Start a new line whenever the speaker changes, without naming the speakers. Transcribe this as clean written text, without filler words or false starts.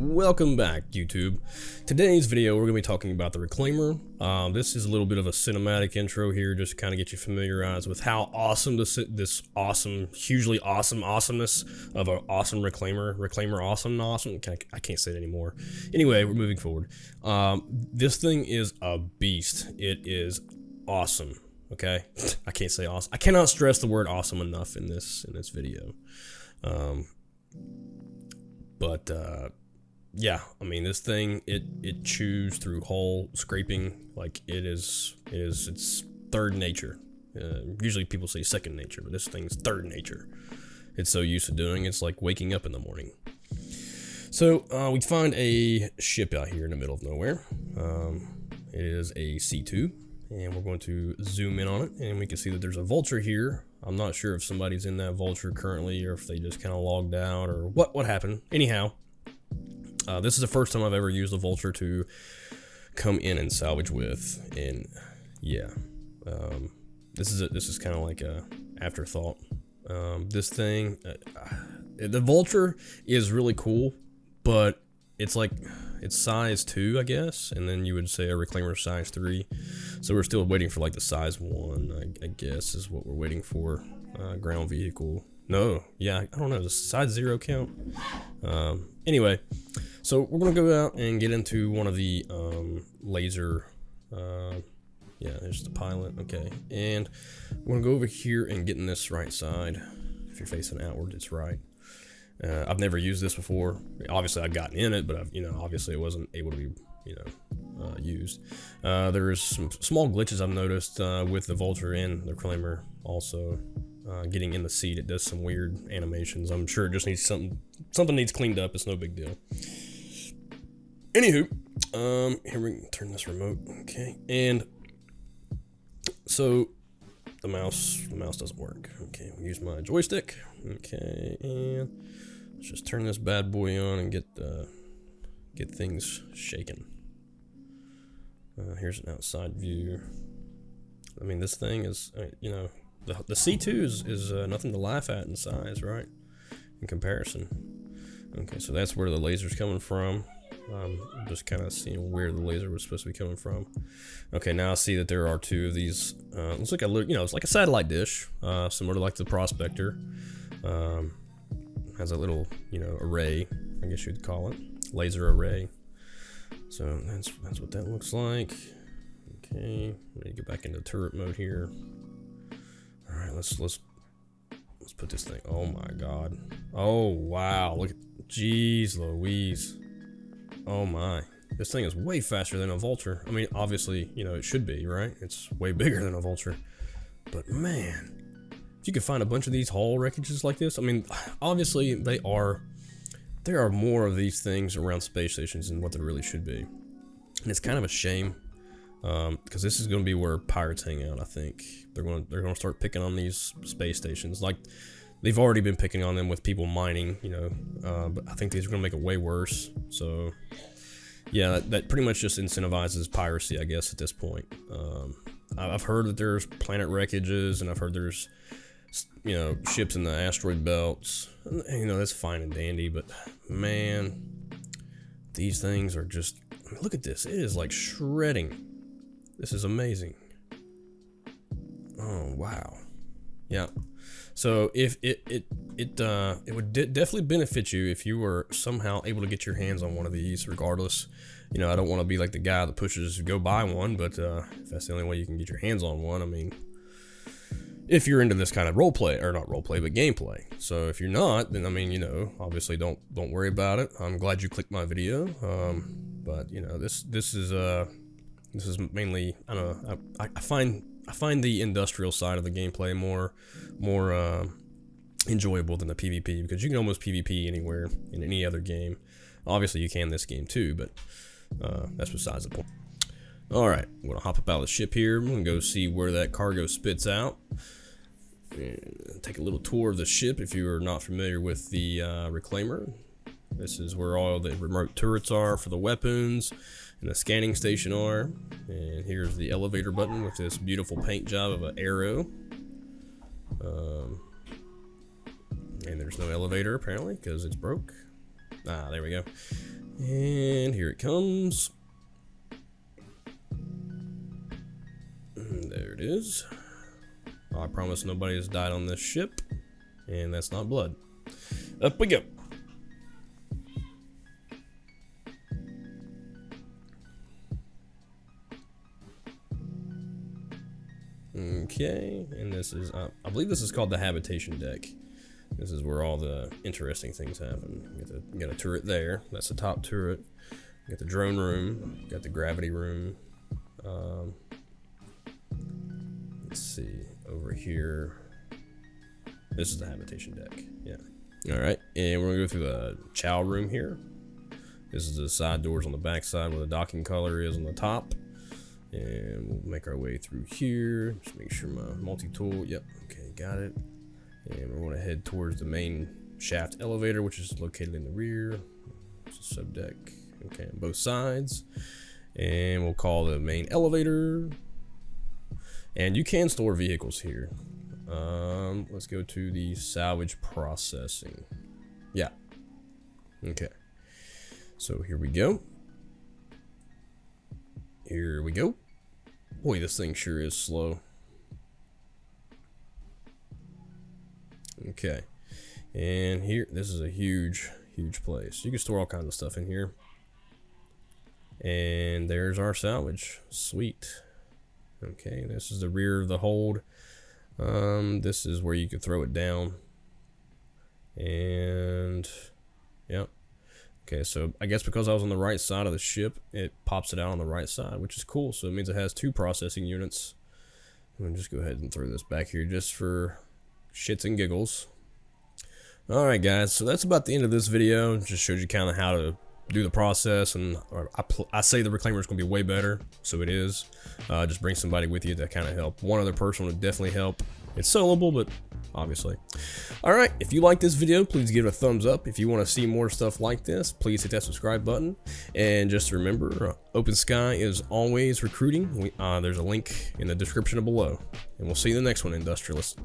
Welcome back, YouTube. Today's video we're going to be talking about the Reclaimer. This is a little bit of a cinematic intro here, just to kind of get you familiarized with how awesome this awesome, hugely awesome awesomeness of an awesome Reclaimer awesome. I can't say it anymore. Anyway, we're moving forward. This thing is a beast. It is awesome. Okay, I can't say awesome. I cannot stress the word awesome enough in this video. Yeah, I mean, this thing, it chews through hull scraping like it's third nature. Usually people say second nature, but this thing's third nature. It's so used to doing, it's like waking up in the morning. So we find a ship out here in the middle of nowhere. It is a C2, and we're going to zoom in on it, and we can see that there's a vulture here. I'm not sure if somebody's in that vulture currently, or if they just kind of logged out, or what happened. Anyhow. This is the first time I've ever used a vulture to come in and salvage with, and yeah, this is kind of like a afterthought. This thing, the vulture is really cool, but it's size 2, I guess, and then you would say a Reclaimer size 3. So we're still waiting for like the size 1, I guess, is what we're waiting for. Ground vehicle. No, yeah, I don't know. Does size 0 count? Anyway. So we're going to go out and get into one of the laser, yeah, there's the pilot, okay, and we're going to go over here and get in this right side. If you're facing outward, it's right. I've never used this before. Obviously, I've gotten in it, but obviously it wasn't able to be, used. There's some small glitches I've noticed with the Vulture and the Reclaimer also. Getting in the seat, it does some weird animations. I'm sure it just needs something needs cleaned up. It's no big deal. Anywho, here we can turn this remote. Okay, and so the mouse doesn't work. Okay, we'll use my joystick. Okay, and let's just turn this bad boy on and get things shaking. Here's an outside view. I mean, this thing is, the C2 is nothing to laugh at in size, right? In comparison. Okay, so that's where the laser's coming from. I'm just kind of seeing where the laser was supposed to be coming from. Okay, now I see that there are 2 of these. Looks like it's like a satellite dish, similar to like the Prospector. Has a little, array, I guess you'd call it, laser array. So that's what that looks like. Okay, let me get back into turret mode here. All right, let's put this thing. Oh my God! Oh wow! Look at, jeez Louise! Oh my! This thing is way faster than a Vulture. I mean, obviously, it should be, right? It's way bigger than a Vulture. But man, if you could find a bunch of these hull wreckages like this, I mean, obviously there are more of these things around space stations than what there really should be, and it's kind of a shame. Because this is going to be where pirates hang out. I think they're going to start picking on these space stations, like they've already been picking on them with people mining, but I think these are going to make it way worse. So yeah, that pretty much just incentivizes piracy, I guess, at this point. I've heard that there's planet wreckages, and I've heard there's ships in the asteroid belts. That's fine and dandy, but man, these things are just, look at this. It is like shredding. This is amazing. Oh wow, yeah. So if it would definitely benefit you if you were somehow able to get your hands on one of these. Regardless, I don't want to be like the guy that pushes go buy one, but if that's the only way you can get your hands on one, I mean, if you're into this kind of roleplay, or not roleplay, but gameplay. So if you're not, then I mean, obviously don't worry about it. I'm glad you clicked my video. But this is mainly, I don't know, I find the industrial side of the gameplay more enjoyable than the PvP, because you can almost PvP anywhere in any other game. Obviously you can this game too, but that's besides the point. Alright, I'm going to hop up out of the ship here. I'm going to go see where that cargo spits out. And take a little tour of the ship if you are not familiar with the Reclaimer. This is where all the remote turrets are for the weapons, and the scanning station are. And here's the elevator button with this beautiful paint job of an arrow. And there's no elevator apparently because it's broke. There we go. And here it comes. There it is. I promise nobody has died on this ship. And that's not blood. Up we go. Okay, and this is, I believe this is called the habitation deck. This is where all the interesting things happen. You got a turret there. That's the top turret. You got the drone room. You got the gravity room. Let's see, over here. This is the habitation deck. Yeah. All right, and we're gonna go through the chow room here. This is the side doors on the back side where the docking color is on the top. And we'll make our way through here. Just make sure my multi-tool, yep, okay, got it. And we're gonna head towards the main shaft elevator, which is located in the rear. It's a sub deck, okay, on both sides. And we'll call the main elevator. And you can store vehicles here. Let's go to the salvage processing. Yeah, okay. So here we go. Here we go. Boy, this thing sure is slow. Okay. And here, this is a huge, huge place. You can store all kinds of stuff in here. And there's our salvage. Sweet. Okay, this is the rear of the hold. This is where you could throw it down. And, yep. Okay, so I guess because I was on the right side of the ship, it pops it out on the right side, which is cool. So it means it has 2 processing units. I'm gonna just go ahead and throw this back here just for shits and giggles. Alright guys, so that's about the end of this video. Just showed you kind of how to do the process, and I say the reclaimer is going to be way better, so it is. Just bring somebody with you to kind of help. One other person would definitely help. It's soloable, but obviously. Alright, if you like this video, please give it a thumbs up. If you want to see more stuff like this, please hit that subscribe button. And just remember, Open Sky is always recruiting. There's a link in the description below. And we'll see you in the next one, Industrialists.